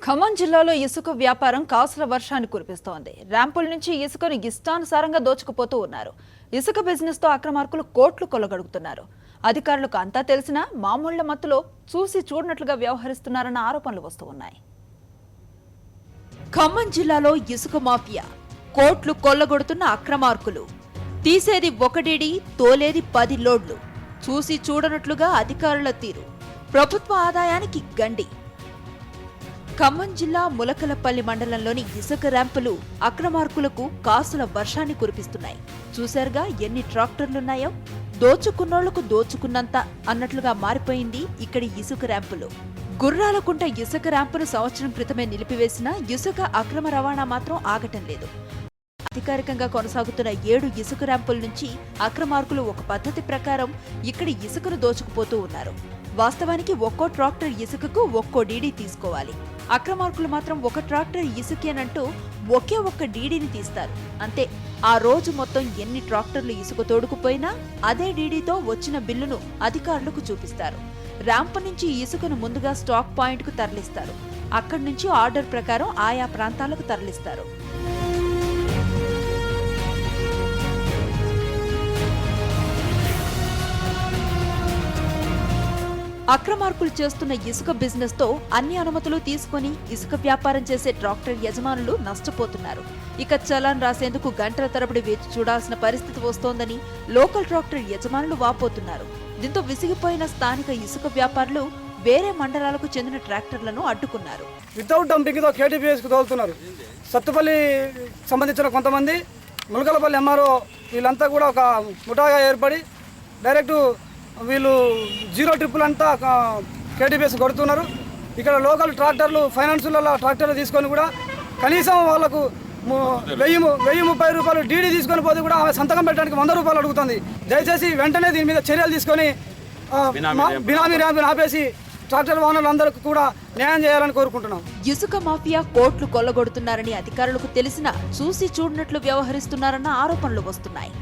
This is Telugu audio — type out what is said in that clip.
ఖమ్మం జిల్లాలో ఇసుక వ్యాపారం కాసుల వర్షాన్ని కురిపిస్తోంది. ర్యాంపుల నుంచి ఇసుకను ఇష్టానుసారంగా దోచుకుపోతూ ఉన్నారు. ఇసుక బిజినెస్ తో అక్రమార్కులు కోట్లు కొల్లగొడుతున్నారు. అధికారులకు అంతా తెలిసినా మామూళ్ల మత్తులో చూసి చూడనట్లుగా వ్యవహరిస్తున్నారన్న ఆరోపణలు వస్తూ ఉన్నాయి. ఖమ్మం జిల్లాలో ఇసుక మాఫియా, కోట్లు కొల్లగొడుతున్న అక్రమార్కులు. తీసేది 1 డీడీ, తోలేది 10 లోడ్లు. చూసి చూడనట్లుగా అధికారుల తీరు. ప్రభుత్వ ఆదాయానికి గండి. ఖమ్మం జిల్లా ములకలపల్లి మండలంలోని ఇసుక ర్యాంపులు అక్రమార్కులకు కాసుల వర్షాన్ని కురిపిస్తున్నాయి. చూశారుగా ఎన్ని ట్రాక్టర్లున్నాయో. దోచుకున్నోళ్లకు దోచుకున్నంత అన్నట్లుగా మారిపోయింది ఇక్కడి ఇసుక ర్యాంపులు. గుర్రాలకుంట ఇసుక ర్యాంపును సంవత్సరం క్రితమే నిలిపివేసిన ఇసుక అక్రమ రవాణా మాత్రం ఆగటం లేదు. అధికారికంగా కొనసాగుతున్న 7 ఇసుక ర్యాంపుల నుంచి అక్రమార్కులు ఒక పద్ధతి ప్రకారం ఇక్కడి ఇసుకను దోచుకుపోతూ ఉన్నారు. వాస్తవానికి ఒక్కో ట్రాక్టర్ ఇసుకకు ఒక్కో డీడీ తీసుకోవాలి. అక్రమార్కులు మాత్రం ఒక ట్రాక్టర్ ఇసుకేనంటూ ఒకే ఒక్క డీడీని తీస్తారు. అంతే. ఆ రోజు మొత్తం ఎన్ని ట్రాక్టర్లు ఇసుక తోడుకుపోయినా అదే డీడీతో వచ్చిన బిల్లును అధికారులకు చూపిస్తారు. ర్యాంపు నుంచి ఇసుకను ముందుగా స్టాక్ పాయింట్కు తరలిస్తారు. అక్కడి నుంచి ఆర్డర్ ప్రకారం ఆయా ప్రాంతాలకు తరలిస్తారు. అక్రమార్కులు చేస్తున్న ఇసుక బిజినెస్ తో అన్ని అనుమతులు తీసుకుని ఇసుక వ్యాపారం చేసే ట్రాక్టర్ యజమానులు నష్టపోతున్నారు. ఇక చలాన్ రాసేందుకు గంటల తరబడి వేచి చూడాల్సిన పరిస్థితి వస్తోందని లోకల్ ట్రాక్టర్ యజమానులు వాపోతున్నారు. దీంతో విసిగిపోయిన స్థానిక ఇసుక వ్యాపారులు వేరే మండలాలకు చెందిన ట్రాక్టర్లను అడ్డుకున్నారు. వితౌట్ డంపింగ్ తో కేటీపీఎస్కు తోలుతున్నారు. సత్తుపల్లి సంబంధించిన కొంతమంది, ములకలపల్లి ఎంఆర్ఓ వీళ్ళంతా కూడా ఒక ముఠాగా ఏర్పడి డైరెక్ట్ వీళ్ళు 0 ట్రిప్పులు అంతా కేటీపీఎస్ కొడుతున్నారు. ఇక్కడ లోకల్ ట్రాక్టర్లు ఫైనాన్సులలో ట్రాక్టర్లు తీసుకొని కూడా కనీసం వాళ్ళకు 1030 రూపాయలు డీడీ తీసుకొని పోతే కూడా ఆమె సంతకం పెట్టడానికి 100 రూపాయలు అడుగుతుంది. దయచేసి వెంటనే దీని మీద చర్యలు తీసుకొని బినామీ ర్యాంపును ఆపేసి ట్రాక్టర్ ఓనర్లందరికీ కూడా న్యాయం చేయాలని కోరుకుంటున్నాం. ఇసుక మాఫియా కోట్లు కొల్లగొడుతున్నారని అధికారులకు తెలిసినా చూసి చూడనట్లు వ్యవహరిస్తున్నారన్న ఆరోపణలు వస్తున్నాయి.